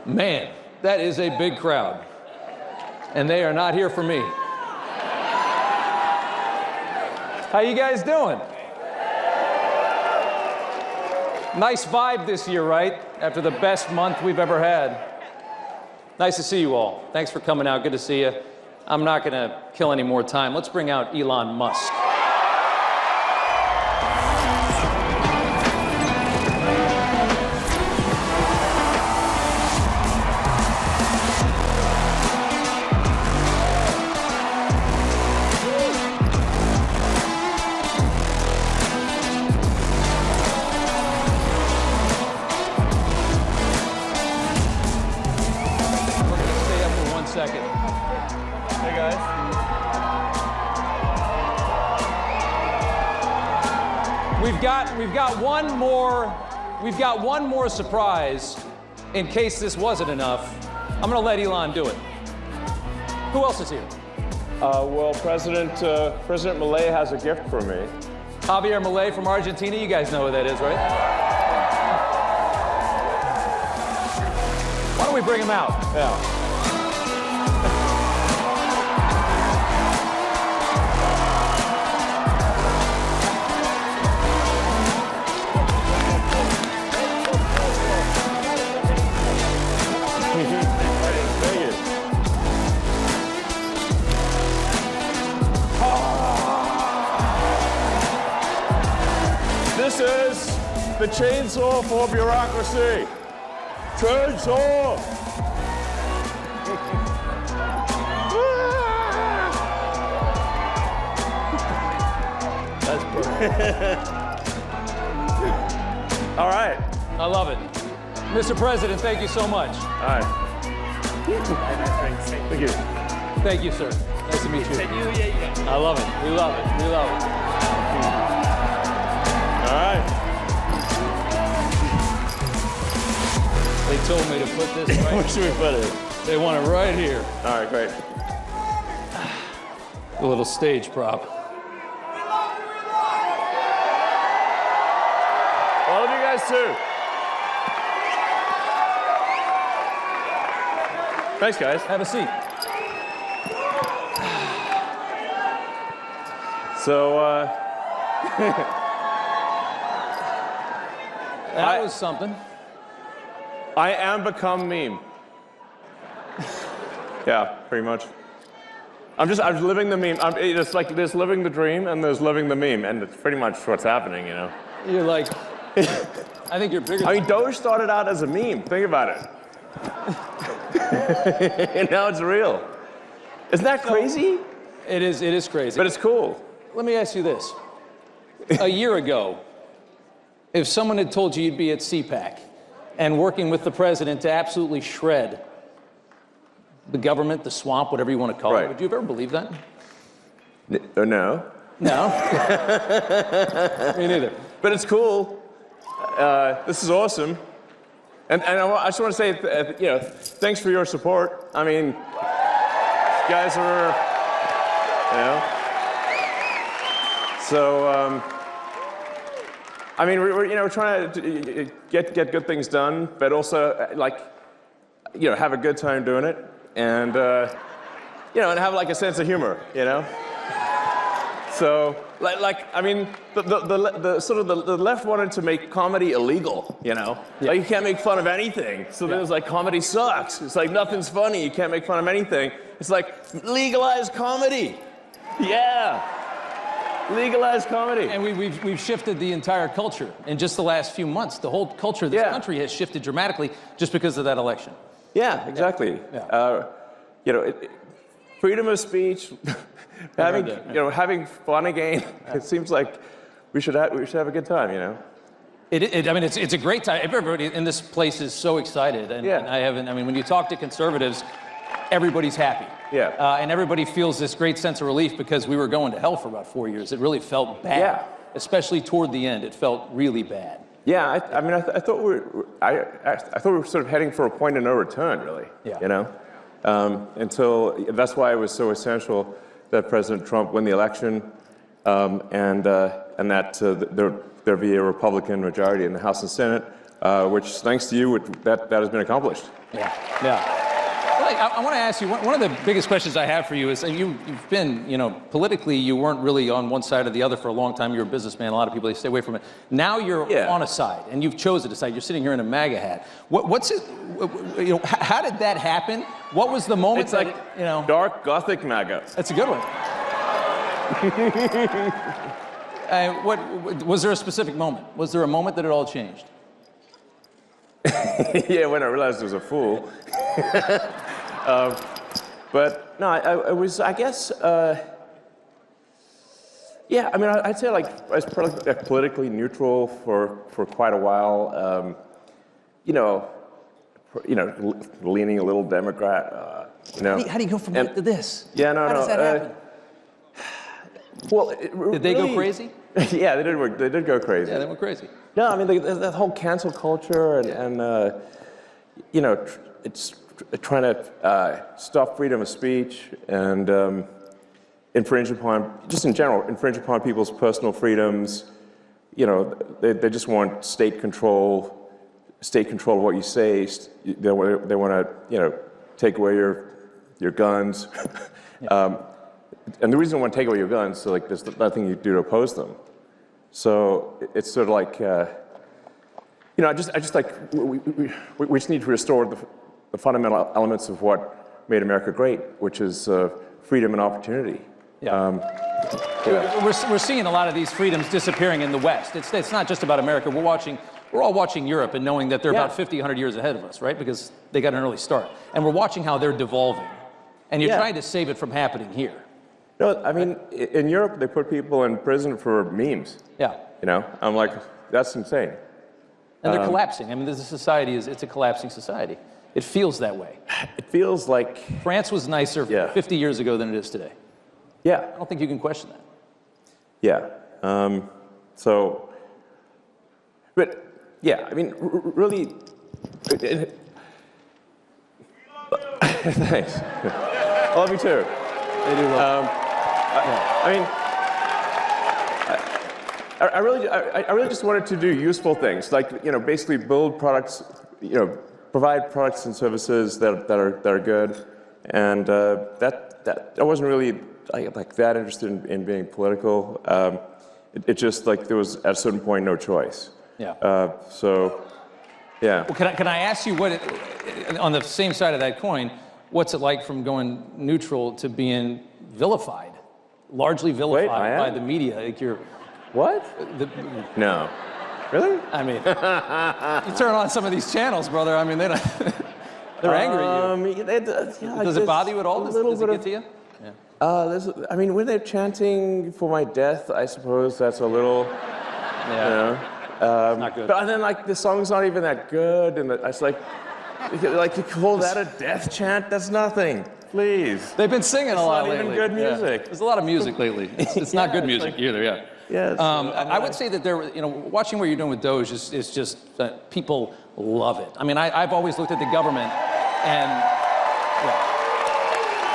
Man, that is a big crowd. And they are not here for me. How you guys doing? Nice vibe this year, right? After the best month we've ever had. Nice to see you all. Thanks for coming out. Good to see you. I'm not going to kill any more time. Let's bring out Elon Musk. We've got one more surprise in case this wasn't enough. I'm going to let Elon do it. Who else is here? Well, President Milei has a gift for me. Javier Milei from Argentina. You guys know who that is, right? Why don't we bring him out? Yeah. This is the chainsaw for bureaucracy. Chainsaw! That's perfect. All right. I love it. Mr. President, thank you so much. All right. Thank you. Thank you, sir. Nice to meet you. I love it. We love it. We love it. All right. They told me to put this right. Where should we put it? They want it right here. All right, great. A little stage prop. All of you guys too. Thanks, guys. Have a seat. So, that was something. I am become meme. Yeah, pretty much. I'm living the meme. It's like there's living the dream and there's living the meme, and it's pretty much what's happening, you know. You're like, I think you're bigger. I mean, DOGE started out as a meme. Think about it. And now it's real. Isn't that crazy? It is crazy. But it's cool. Let me ask you this. A year ago, if someone had told you you'd be at CPAC and working with the president to absolutely shred the government, the swamp, whatever you want to call it, would you have ever believed that? No. No? Me neither. But it's cool. This is awesome. And I just want to say, thanks for your support. I mean, you guys are, So, I mean, we're trying to get good things done, but also, have a good time doing it, and, and have, a sense of humor, So, I mean, the sort of the left wanted to make comedy illegal, Yeah. Like, you can't make fun of anything. So then it's like, comedy sucks. It's like, nothing's funny. You can't make fun of anything. It's like, legalize comedy. Yeah. Legalize comedy. And we've shifted the entire culture in just the last few months. The whole culture of this country has shifted dramatically just because of that election. Yeah, exactly. Yeah. Freedom of speech, having fun again. It seems like we should have a good time, I mean, it's a great time. Everybody in this place is so excited, and when you talk to conservatives, everybody's happy. Yeah. And everybody feels this great sense of relief because we were going to hell for about 4 years. It really felt bad, especially toward the end. It felt really bad. Yeah, I thought we were sort of heading for a point of no return, really. Yeah. Until that's why it was so essential that President Trump win the election, and that there be a Republican majority in the House and Senate, which thanks to you, that has been accomplished. Yeah, yeah. Well, I want to ask you, one of the biggest questions I have for you is, you've been, politically, you weren't really on one side or the other for a long time. You're a businessman. A lot of people, they stay away from it. Now you're on a side, and you've chosen a side. You're sitting here in a MAGA hat. What's it, how did that happen? What was the moment It's like, dark Gothic MAGA. That's a good one. What was there a specific moment? Was there a moment that it all changed? Yeah, when I realized I was a fool. But no, I was, I guess, yeah, I mean, I'd say like I was politically neutral for quite a while. Leaning a little Democrat. How do you go from that to this? Yeah, no, How does that happen? Well, did they go crazy? Yeah, they did. They did go crazy. Yeah, they went crazy. No, I mean that whole cancel culture and it's trying to stop freedom of speech and infringe upon, just in general, infringe upon people's personal freedoms. They just want state control of what you say. They want to take away your guns. Yeah. And the reason they want to take away your guns, so like there's nothing you do to oppose them. So it's sort of like, I just like, we just need to restore the fundamental elements of what made America great, which is freedom and opportunity. Yeah. We're seeing a lot of these freedoms disappearing in the West. It's not just about America. We're all watching Europe and knowing that they're about 50, 100 years ahead of us, right? Because they got an early start. And we're watching how they're devolving. And you're trying to save it from happening here. No, I mean, in Europe, they put people in prison for memes. Yeah. I'm like, that's insane. And they're collapsing. I mean, this society it's a collapsing society. It feels that way. It feels like... France was nicer 50 years ago than it is today. Yeah. I don't think you can question that. Yeah. But, yeah, I mean, really... Thanks. I love you too. They do love I really just wanted to do useful things, like basically build products, provide products and services that are good, and that I wasn't really like that interested in being political. It just like there was at a certain point no choice. Yeah. Yeah. Well, can I ask you on the same side of that coin, what's it like from going neutral to being vilified, largely vilified by the media? Like what? No. Really? I mean, you turn on some of these channels, brother. I mean, they're angry at you. Does it bother you at all? Does it get to you? Yeah. I mean, when they're chanting for my death, I suppose that's a little, not good. But then, like, the song's not even that good, and it's like you call that a death chant? That's nothing. Please. They've been singing a lot lately. It's not even good music. Yeah. There's a lot of music lately. It's not good music either. Yeah. Yeah. I would say that watching what you're doing with DOGE is just people love it. I mean, I've always looked at the government and.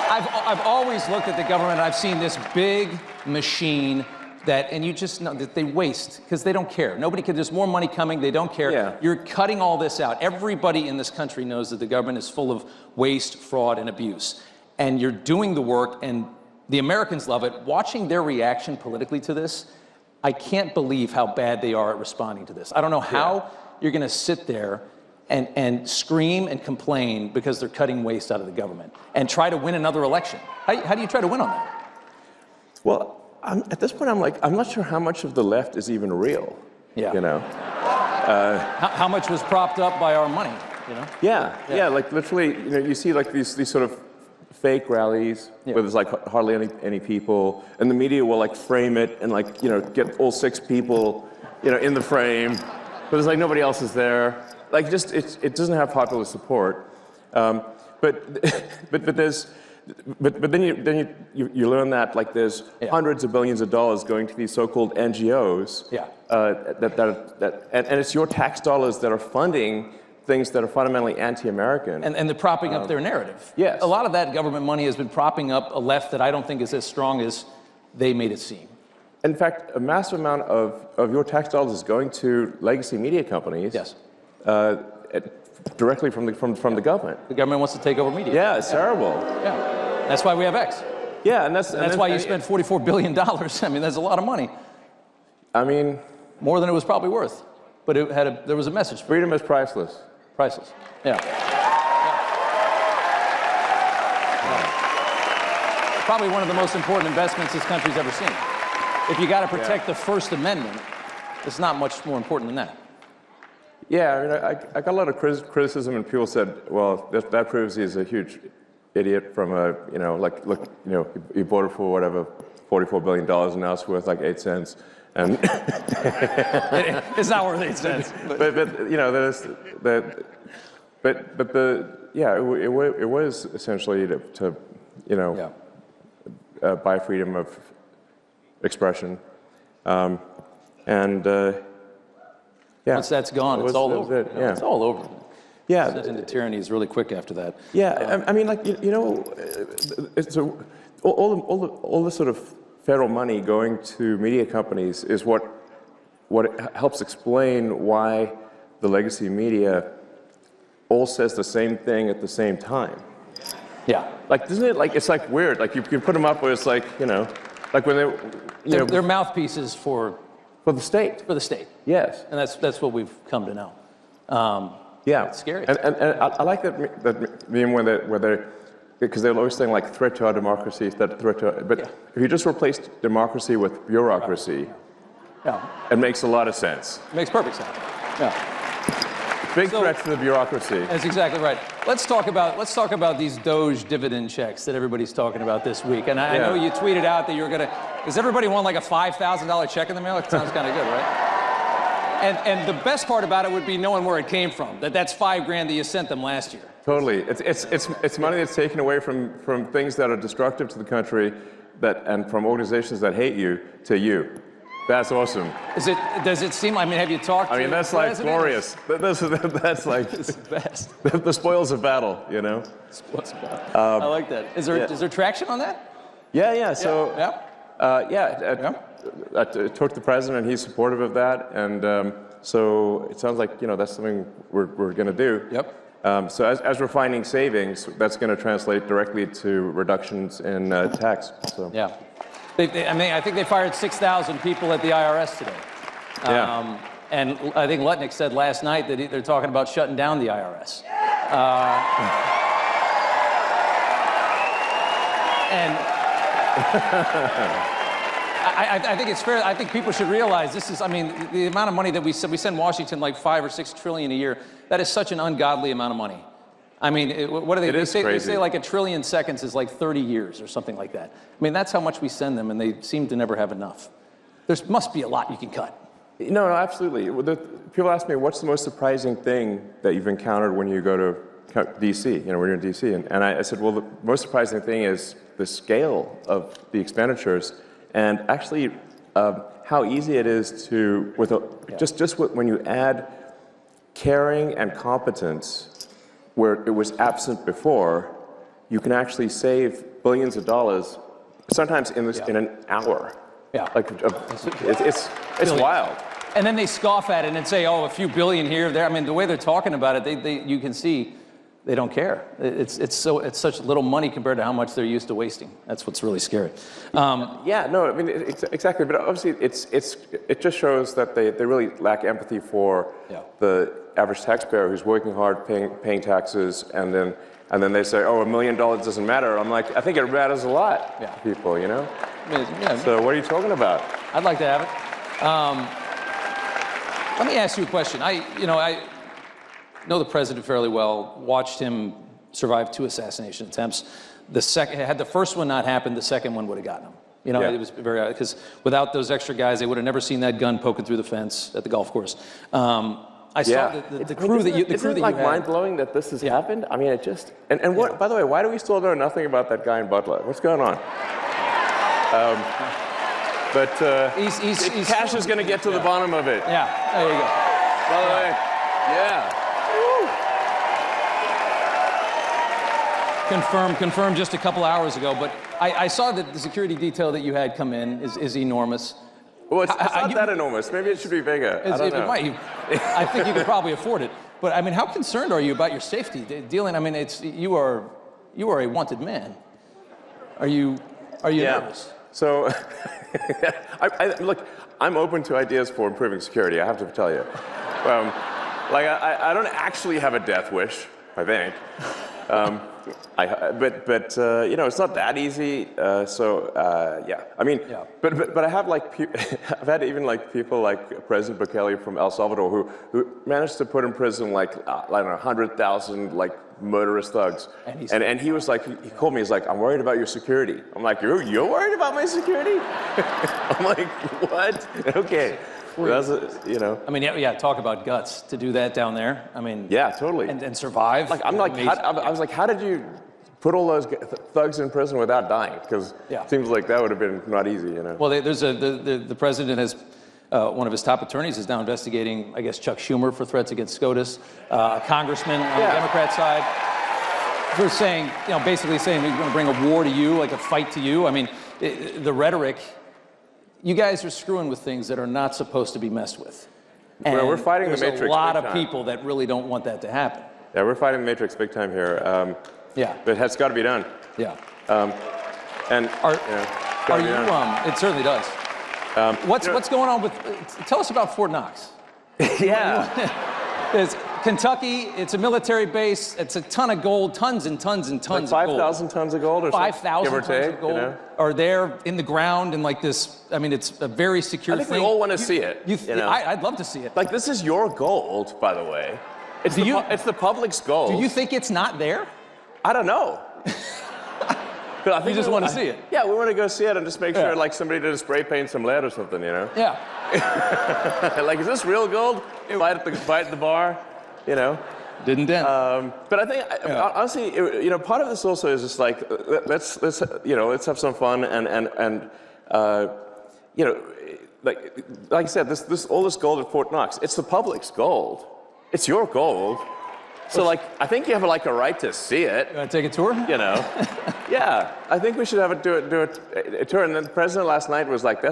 I've always looked at the government and I've seen this big machine and you just know that they waste because they don't care. There's more money coming, they don't care. Yeah. You're cutting all this out. Everybody in this country knows that the government is full of waste, fraud, and abuse. And you're doing the work and the Americans love it. Watching their reaction politically to this, I can't believe how bad they are at responding to this. I don't know how you're gonna sit there and scream and complain because they're cutting waste out of the government and try to win another election. How do you try to win on that? Well, at this point, I'm not sure how much of the left is even real. Yeah. How much was propped up by our money? Yeah. Like literally, you see like these sort of fake rallies where there's like hardly any people, and the media will like frame it and like get all 6 people in the frame, but there's like nobody else is there. Like just it doesn't have popular support, but then you learn that like there's hundreds of billions of dollars going to these so-called NGOs. And it's your tax dollars that are funding things that are fundamentally anti-American. And they're propping up their narrative. Yes. A lot of that government money has been propping up a left that I don't think is as strong as they made it seem. In fact, a massive amount of your tax dollars is going to legacy media companies. Yes. directly from the government. The government wants to take over media. Yeah, it's terrible. Yeah. That's why we have X. Yeah, and that's why you spent $44 billion. I mean, that's a lot of money. I mean, more than it was probably worth. But there was a message. Freedom is priceless. Priceless. Yeah. Probably one of the most important investments this country's ever seen. If you got to protect the First Amendment, it's not much more important than that. Yeah, I mean, I got a lot of criticism, and people said, well, that proves he's a huge idiot from look, he voted for whatever, $44 billion, and now it's worth like 8 cents. And it's not worth 8 cents. But it was essentially to buy freedom of expression, once that's gone, it's all over. It's all over. Yeah, Descent into tyranny is really quick after that. Yeah, I mean, like it's all the sort of federal money going to media companies is what helps explain why the legacy media all says the same thing at the same time. Yeah. Like, isn't it like, it's like weird, like you put them up where it's like, like when they're mouthpieces for the state. For the state. Yes. And that's what we've come to know. Yeah. It's scary. And I like that meme where they're, because they're always saying like threat to our democracy, but if you just replace democracy with bureaucracy, it makes a lot of sense. It makes perfect sense. Yeah. Big threat to the bureaucracy. That's exactly right. Let's talk about these DOGE dividend checks that everybody's talking about this week. And I know you tweeted out that you're gonna. Does everybody want like a $5,000 check in the mail? It sounds kind of good, right? And the best part about it would be knowing where it came from. That's $5 grand that you sent them last year. Totally. It's money that's taken away from things that are destructive to the country, and from organizations that hate you to you. That's awesome. Does it seem? I mean, have you talked? I mean, that's like glorious. That's like it's the best. The spoils of battle, Spoils of battle. I like that. Is there traction on that? Yeah. So I talked to the president, and he's supportive of that, and so it sounds like that's something we're going to do. Yep. So as we're finding savings, that's going to translate directly to reductions in tax. So. Yeah. I think they fired 6,000 people at the IRS today. And I think Lutnick said last night that they're talking about shutting down the IRS. And I think it's fair. I think people should realize this is, the amount of money that we send Washington like $5 or $6 trillion a year. That is such an ungodly amount of money. What do they? They say like 1 trillion seconds is like 30 years or something like that. That's how much we send them, and they seem to never have enough. There must be a lot you can cut. No, absolutely. People ask me, what's the most surprising thing that you've encountered when you go to D.C., when you're in D.C.? And I said, well, the most surprising thing is the scale of the expenditures, and actually how easy it is to, when you add caring and competence, where it was absent before, you can actually save billions of dollars, sometimes in an hour. Yeah. Like it's wild. And then they scoff at it and say, "Oh, a few billion here, there." The way they're talking about it, you can see they don't care. It's such little money compared to how much they're used to wasting. That's what's really scary. Exactly. But obviously, it just shows that they really lack empathy for the average taxpayer who's working hard, paying taxes, and then they say, "Oh, $1 million doesn't matter." I'm like, I think it matters a lot to people, So what are you talking about? I'd like to have it. Let me ask you a question. I know the president fairly well. Watched him survive 2 assassination attempts. Had the first one not happened, the second one would have gotten him. It was very, because without those extra guys, they would have never seen that gun poking through the fence at the golf course. I saw the crew that you had. Isn't it like mind-blowing that this has happened? It just... And what, by the way, why do we still know nothing about that guy in Butler? What's going on? Cash is going to get to the bottom of it. Yeah, there you go. By the way, Confirmed just a couple hours ago, but I saw that the security detail that you had come in is enormous. Well, it's not that enormous. Maybe it should be bigger. I don't know. I think you could probably afford it. But I mean, how concerned are you about your safety dealing? I mean, you are a wanted man. Are you nervous? So, look, I'm open to ideas for improving security. I have to tell you, I don't actually have a death wish. I think, but it's not that easy. Yeah. I mean, Yeah. but I have I've had even people like President Bukele from El Salvador who managed to put in prison I don't know 100,000 murderous thugs, and he was he called me. He's like, I'm worried about your security. I'm like, you're worried about my security? I'm like, what? Okay. That's I mean, yeah, talk about guts to do that down there. I mean, yeah, totally. And survive. I was like, how did you put all those thugs in prison without dying? Because it seems like that would have been not easy, Well, there's the president has one of his top attorneys is now investigating, I guess, Chuck Schumer for threats against SCOTUS, a congressman on the Democrat side, for saying, basically saying we're going to bring a war to you, like a fight to you. I mean, the rhetoric. You guys are screwing with things that are not supposed to be messed with. And we're fighting the Matrix. There's a lot of people that really don't want that to happen. Yeah, we're fighting the Matrix big time here. But it has got to be done. Yeah. It certainly does. What's going on with? Tell us about Fort Knox. There's Kentucky. It's a military base. It's a ton of gold, tons and tons and tons of gold. 5,000 tons of gold, or 5,000 tons of gold are there in the ground in this. I mean, it's a very secure thing. I think thing. we all want to see it. I'd love to see it. This is your gold, by the way. It's the public's gold. Do you think it's not there? I don't know. But I think you just want to see it. Yeah, we want to go see it and just make sure somebody did a spray paint some lead or something, Yeah. Is this real gold? Fight at the bar, Didn't dent. But I think honestly, part of this also is just let's have some fun and like I said, all this gold at Fort Knox, it's the public's gold. It's your gold. So I think you have a right to see it. You want to take a tour? Yeah, I think we should have do a tour. And then the president last night was like, I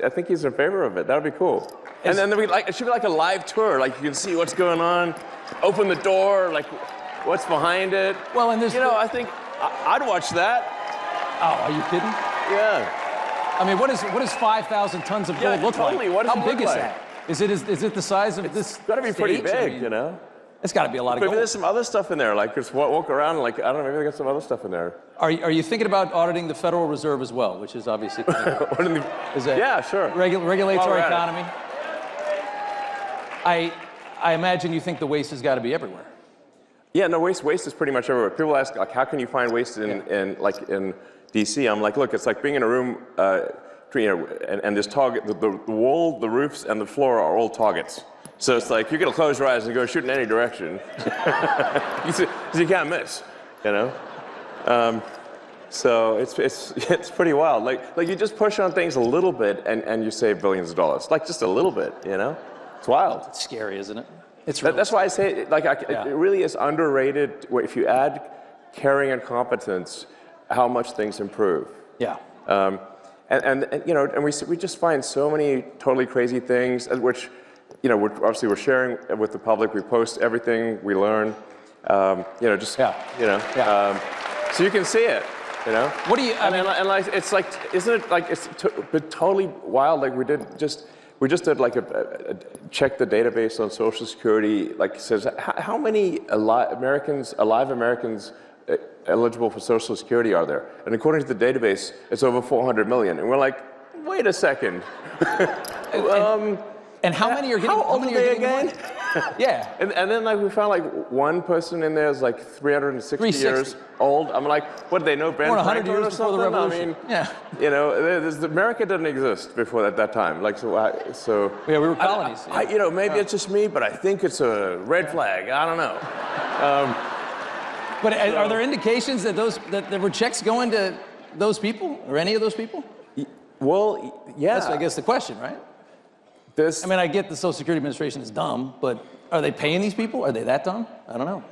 think he's in favor of it. That would be cool. And then it should be a live tour. You can see what's going on, open the door, what's behind it. Well, and there's I think I'd watch that. Oh, are you kidding? Yeah. I mean, what does 5,000 tons of gold look totally. like? What does How it big look is like? that? Is it the size of this? It's got to be pretty big, It's got to be a lot of gold. Maybe there's some other stuff in there, just walk around, I don't know, maybe they got some other stuff in there. Are you thinking about auditing the Federal Reserve as well, which is obviously yeah, sure. Regulates our economy? I imagine you think the waste has got to be everywhere. Yeah, no, waste is pretty much everywhere. People ask, how can you find waste in DC? I'm like, look, it's like being in a room, and this target, the wall, the roofs, and the floor are all targets. So it's you're gonna close your eyes and go shoot in any direction. You can't miss, So it's pretty wild. You just push on things a little bit and you save billions of dollars. Just a little bit, It's wild. It's scary, isn't it? That's why I say it really is underrated. If you add caring and competence, how much things improve. Yeah. And we just find so many totally crazy things, which we're sharing with the public. We post everything we learn. So you can see it. What do you? It's isn't it it's totally wild? We just did check the database on Social Security. Says how many alive Americans eligible for Social Security are there? And according to the database, it's over 400 million. And we're like, wait a second. And how many are getting? How old are they again? Yeah. And then we found one person in there is 360 years old. I'm like, what, do they know Ben Franklin or something? Before the revolution. America didn't exist before at that time. So yeah, we were colonies. Maybe it's just me, but I think it's a red flag. I don't know. But are there indications that there were checks going to those people or any of those people? Well, yeah. That's, I guess, the question, right? I get the Social Security Administration is dumb, but are they paying these people? Are they that dumb? I don't know.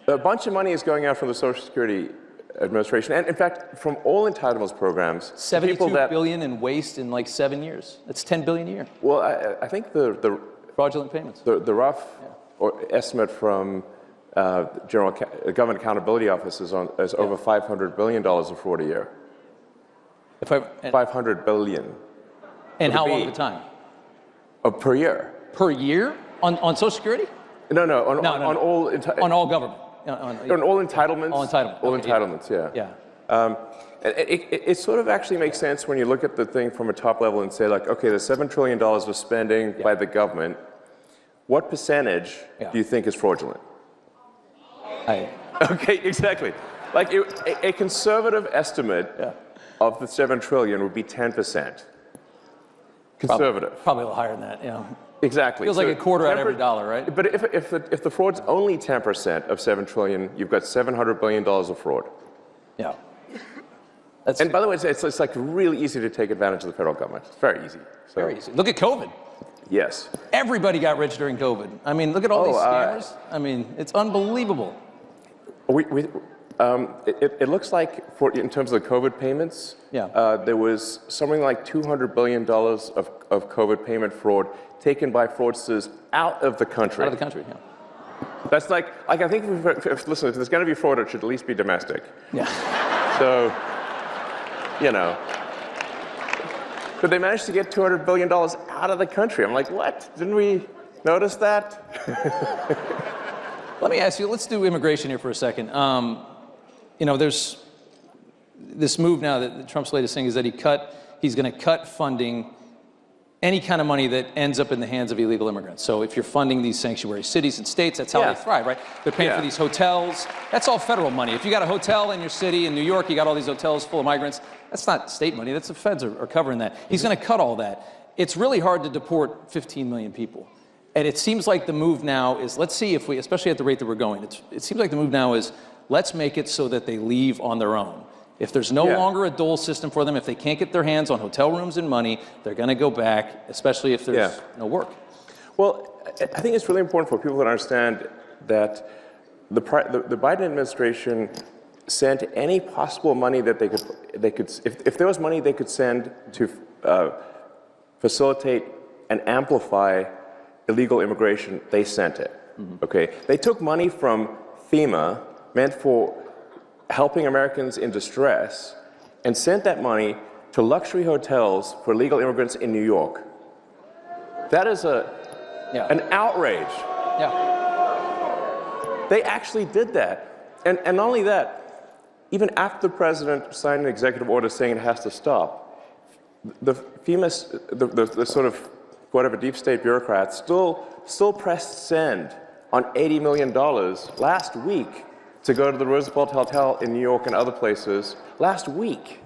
A bunch of money is going out from the Social Security Administration, and in fact, from all entitlements programs. $72 billion in waste in 7 years. That's $10 billion a year. Well, I think the fraudulent payments. The rough, estimate from Government Accountability Office is over $500 billion of fraud a year. $500 billion. And how long of a time? Per year. Per year? On Social Security? No, on all on all government. On all entitlements. All entitlements. All Okay, entitlements. Yeah. It sort of actually makes sense when you look at the thing from a top level and say, like, okay, there's $7 trillion of spending by the government. What percentage do you think is fraudulent? Okay, exactly. Like a conservative estimate of the $7 trillion would be 10%. Conservative. Probably a little higher than that, yeah. Exactly. Feels like a quarter out of every dollar, right? But if the fraud's only 10% of $7 trillion, you've got $700 billion of fraud. Yeah. And by the way, it's like really easy to take advantage of the federal government. It's very easy. So, very easy. Look at COVID. Yes. Everybody got rich during COVID. I mean, look at all these scammers. I mean, it's unbelievable. It looks like, in terms of the COVID payments, there was something like $200 billion of COVID payment fraud taken by fraudsters out of the country. Out of the country, yeah. That's like I think, listen, if there's going to be fraud, it should at least be domestic. Yeah. So, you know. But they managed to get $200 billion out of the country. I'm like, what? Didn't we notice that? Let me ask you, let's do immigration here for a second. You know, there's this move now that Trump's latest thing is that he's going to cut funding, any kind of money that ends up in the hands of illegal immigrants. So if you're funding these sanctuary cities and states, that's how they thrive, right? They're paying for these hotels. That's all federal money. If you got a hotel in your city, in New York, you got all these hotels full of migrants, that's not state money. That's the feds are covering that. He's going to cut all that. It's really hard to deport 15 million people. And it seems like the move now is, let's see if we, especially at the rate that we're going, it seems like the move now is, let's make it so that they leave on their own. If there's no longer a dole system for them, if they can't get their hands on hotel rooms and money, they're going to go back, especially if there's no work. Well, I think it's really important for people to understand that the Biden administration sent any possible money that they could if there was money they could send to facilitate and amplify illegal immigration, they sent it. Okay, they took money from FEMA, meant for helping Americans in distress, and sent that money to luxury hotels for illegal immigrants in New York. That is an outrage. They actually did that. And not only that, even after the president signed an executive order saying it has to stop, the FEMA, the sort of whatever deep state bureaucrats still pressed send on $80 million last week to go to the Roosevelt Hotel in New York and other places last week.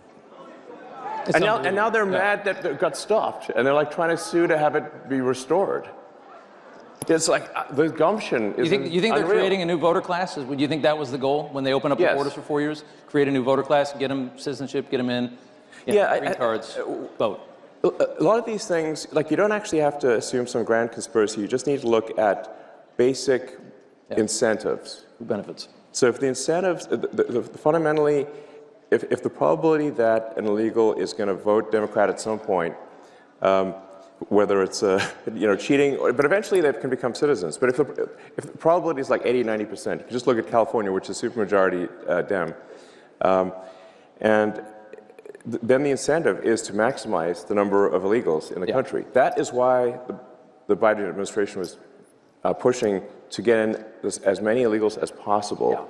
And now they're mad that it got stopped, and they're like trying to sue to have it be restored. It's like the gumption is You think they're creating a new voter class? Would you think that was the goal when they opened up the borders for 4 years? Create a new voter class, get them citizenship, get them in, green cards, vote. A lot of these things, like, you don't actually have to assume some grand conspiracy. You just need to look at basic incentives. Benefits. So if the incentives, fundamentally, if the probability that an illegal is going to vote Democrat at some point, whether it's cheating, but eventually they can become citizens. But if the probability is like 80, 90%, you just look at California, which is supermajority Dem, and then the incentive is to maximize the number of illegals in the country. That is why the Biden administration was pushing to get in as many illegals as possible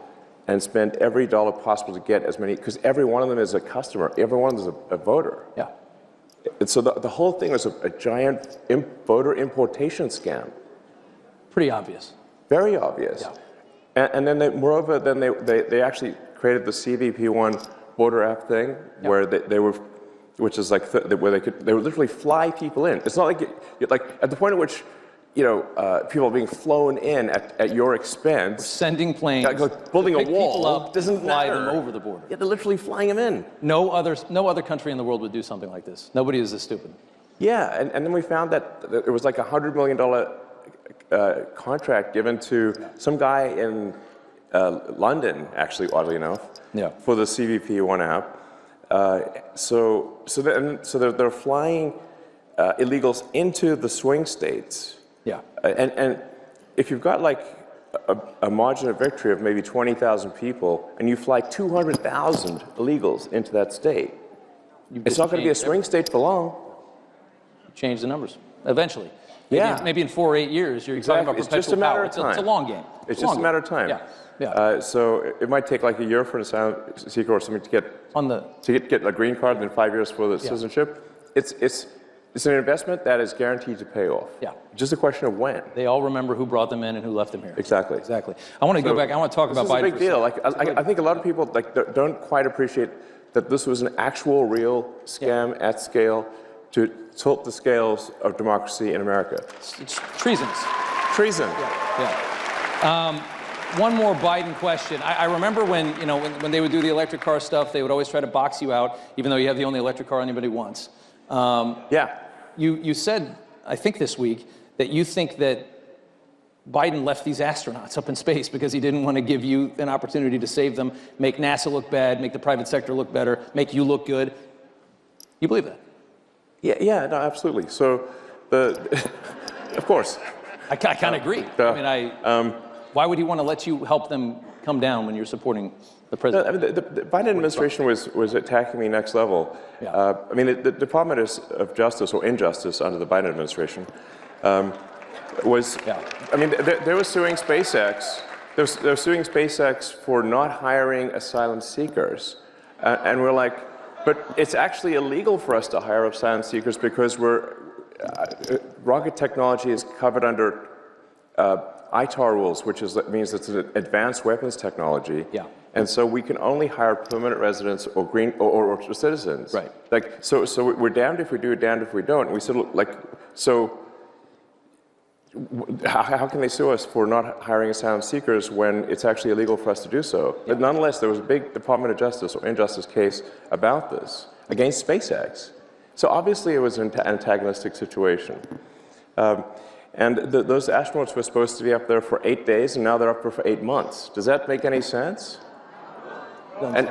and spend every dollar possible to get as many, because every one of them is a customer, every one of them is a voter. And so the whole thing was a giant voter importation scam. Pretty obvious. Very obvious. And then moreover, then they actually created the CBP1 voter app thing, where they were, which is like where they would literally fly people in. It's not like like at the point at which people are being flown in at your expense. We're sending planes. Like building a wall up, doesn't fly matter. them over the border. Yeah, they're literally flying them in. No other country in the world would do something like this. Nobody is this stupid. Yeah, and then we found that it was like a $100 million contract given to some guy in London, actually, oddly enough, for the CBP1 app. So they're flying illegals into the swing states. And if you've got like a margin of victory of maybe 20,000 people, and you fly 200,000 illegals into that state, it's not going to be a swing state for long. Change the numbers eventually. Maybe in 4 or 8 years, you're talking about perpetual It's just a matter power. of time. It's a long game. It's just a matter of time. Yeah. So it might take like a year for an asylum seeker or something to get a green card, and then 5 years for the citizenship. It's an investment that is guaranteed to pay off. Yeah. Just a question of when. They all remember who brought them in and who left them here. Exactly. Exactly. I want to go back. I want to talk about Biden. This is a big deal. Like I think a lot of people like don't quite appreciate that this was an actual, real scam at scale to tilt the scales of democracy in America. It's treason. Treason. Yeah. One more Biden question. I remember when they would do the electric car stuff, they would always try to box you out, even though you have the only electric car anybody wants. You said, I think this week, that you think that Biden left these astronauts up in space because he didn't want to give you an opportunity to save them, make NASA look bad, make the private sector look better, make you look good. You believe that? Yeah, no, absolutely. So, of course. I kind of agree. Why would he want to let you help them come down when you're supporting the president? I mean, the Biden administration was attacking me next level. Yeah. I mean, the Department of Justice or Injustice under the Biden administration was. Yeah. I mean, they were suing SpaceX. They're suing SpaceX for not hiring asylum seekers, and we're like, but it's actually illegal for us to hire asylum seekers because rocket technology is covered under ITAR rules, which means it's an advanced weapons technology. Yeah. And so we can only hire permanent residents or or citizens. Right. Like so we're damned if we do, damned if we don't. And we said how can they sue us for not hiring asylum seekers when it's actually illegal for us to do so? Yeah. But nonetheless, there was a big Department of Justice or Injustice case about this against SpaceX. So obviously it was an antagonistic situation. And those astronauts were supposed to be up there for 8 days, and now they're up there for 8 months. Does that make any sense? And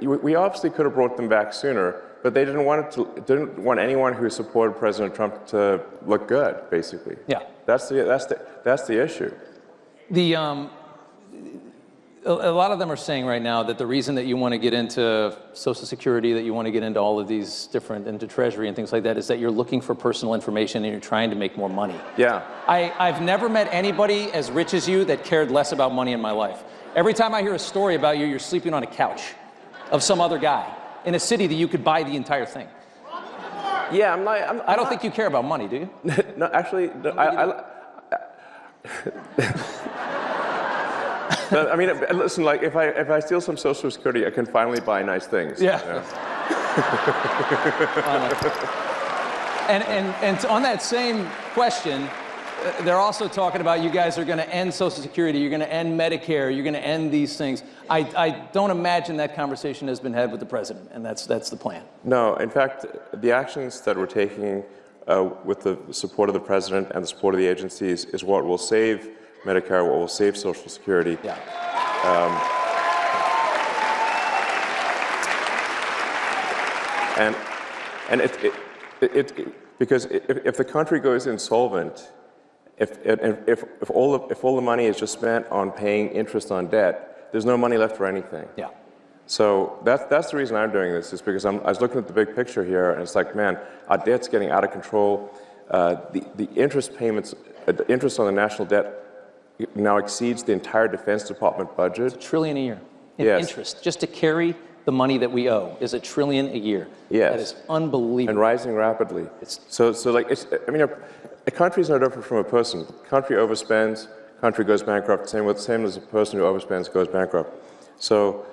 we obviously could have brought them back sooner, but they didn't want anyone who supported President Trump to look good, basically. Yeah. That's the issue. A lot of them are saying right now that the reason that you want to get into Social Security, that you want to get into all of these into Treasury and things like that, is that you're looking for personal information and you're trying to make more money. Yeah. I've never met anybody as rich as you that cared less about money in my life. Every time I hear a story about you, you're sleeping on a couch of some other guy in a city that you could buy the entire thing. Yeah, I don't think you care about money, do you? No, actually, no, I mean, listen. Like, if I steal some Social Security, I can finally buy nice things. Yeah. You know? And on that same question, they're also talking about you guys are going to end Social Security, you're going to end Medicare, you're going to end these things. I don't imagine that conversation has been had with the president, and that's the plan. No, in fact, the actions that we're taking with the support of the president and the support of the agencies is what will save Medicare, what will save Social Security. Yeah. And because if the country goes insolvent, if all the money is just spent on paying interest on debt, there's no money left for anything. Yeah. So that's the reason I'm doing this, is because I was looking at the big picture here, and it's like, man, our debt's getting out of control. The interest payments, the interest on the national debt now exceeds the entire Defense Department budget. $1 trillion a year in interest, just to carry the money that we owe is $1 trillion a year. Yes. That is unbelievable. And rising rapidly. So like, I mean, a country is no different from a person. Country overspends, country goes bankrupt. Same as a person who overspends goes bankrupt. So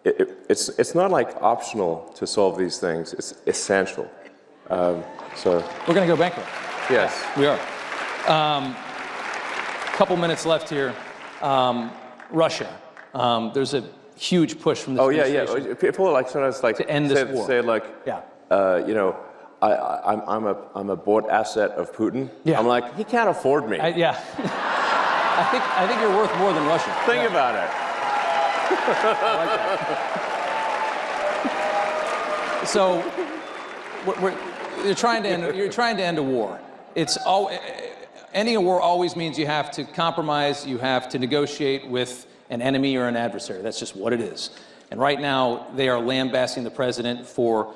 it's not like optional to solve these things. It's essential. So we're going to go bankrupt. Yes. We are. Couple minutes left here. Russia. There's a huge push from this administration. Yeah. People like sometimes like to end this war. Say like, you know, I'm a bought asset of Putin. Yeah. I'm like, he can't afford me. Yeah. I think you're worth more than Russia. Think about it. I like that. So you're trying to end a war. It's all. ending a war always means you have to compromise, you have to negotiate with an enemy or an adversary. That's just what it is. And right now, they are lambasting the president for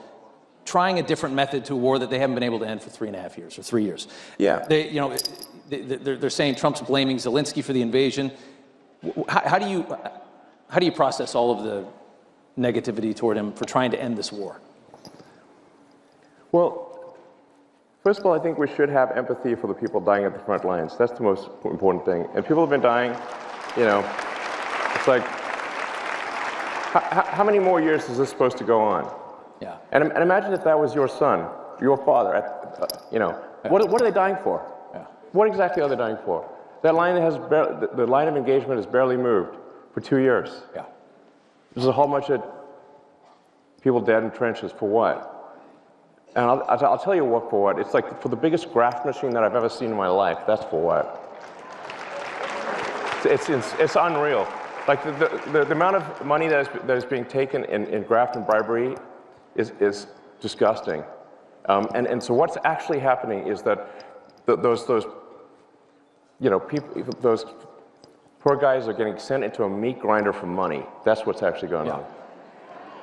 trying a different method to a war that they haven't been able to end for 3.5 years or 3 years. Yeah. They're saying Trump's blaming Zelensky for the invasion. How do you process all of the negativity toward him for trying to end this war? Well, first of all, I think we should have empathy for the people dying at the front lines. That's the most important thing. And people have been dying, it's like, how many more years is this supposed to go on? Yeah. And imagine if that was your son, your father, what are they dying for? Yeah. What exactly are they dying for? That line the line of engagement has barely moved for 2 years. Yeah. There's a whole bunch of people dead in trenches for what? And I'll tell you what for what. It's like for the biggest graft machine that I've ever seen in my life. That's for what. It's unreal. Like the amount of money that is being taken in graft and bribery is disgusting. And so what's actually happening is that those poor guys are getting sent into a meat grinder for money. That's what's actually going on.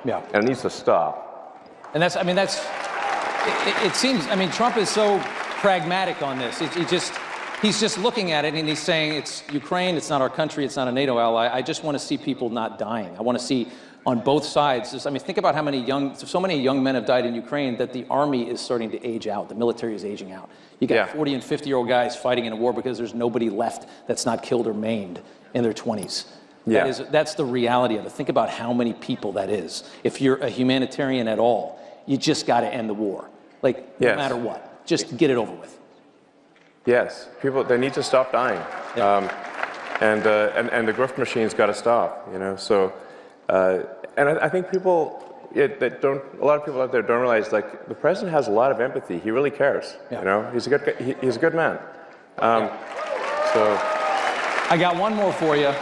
Yeah. And it needs to stop. And it seems, Trump is so pragmatic on this. He's just looking at it and he's saying, it's Ukraine, it's not our country, it's not a NATO ally. I just want to see people not dying. I want to see on both sides. Think about how so many young men have died in Ukraine that the army is starting to age out. The military is aging out. You got 40 and 50-year-old guys fighting in a war because there's nobody left that's not killed or maimed in their 20s. Yeah. That's the reality of it. Think about how many people that is. If you're a humanitarian at all, you just got to end the war. No matter what. Just get it over with. Yes, they need to stop dying. Yeah. And the grift machine's got to stop, So, and I think a lot of people out there don't realize, the president has a lot of empathy. He really cares, He's a good man. So. I got one more for you.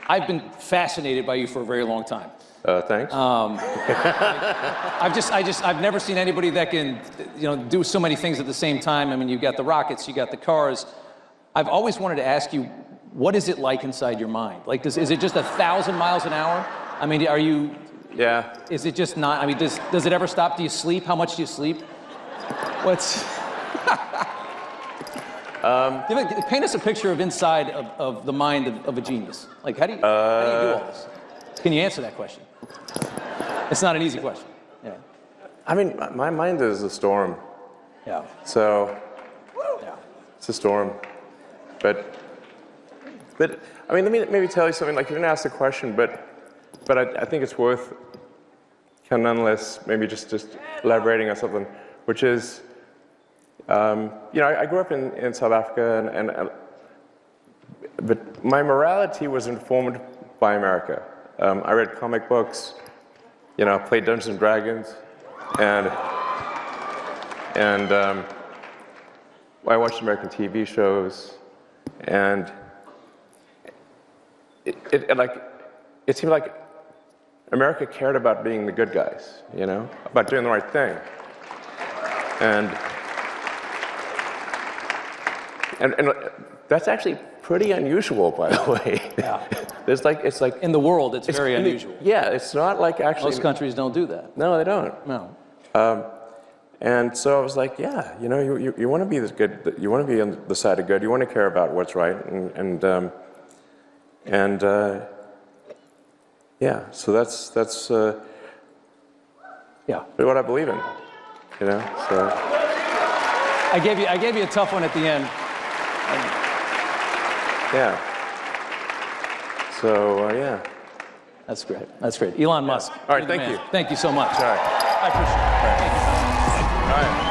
I've been fascinated by you for a very long time. Thanks. I've never seen anybody that can, do so many things at the same time. You've got the rockets, you got the cars. I've always wanted to ask you, what is it like inside your mind? Is it just 1,000 miles an hour? Are you? Yeah. Is it just not? Does it ever stop? Do you sleep? How much do you sleep? Paint us a picture of inside of the mind of a genius. How do you do all this? Can you answer that question? It's not an easy question. Yeah. My mind is a storm. Yeah. So, it's a storm. But let me maybe tell you something. You didn't ask the question, but I think it's worth kind of nonetheless maybe just elaborating on something, which is, I grew up in South Africa, but my morality was informed by America. I read comic books, played Dungeons and Dragons, and I watched American TV shows, and it seemed like America cared about being the good guys, about doing the right thing, and that's actually pretty unusual, by the way. Yeah. It's like in the world, it's very unusual. It's not like actually. Most countries don't do that. No, they don't. No. And so I was like, you want to be this good. You want to be on the side of good. You want to care about what's right, So that's what I believe in. So. I gave you a tough one at the end. Yeah. So, That's great. That's great. Elon Musk. All right, thank you. Thank you so much. All right. I appreciate it. Thank you. All right.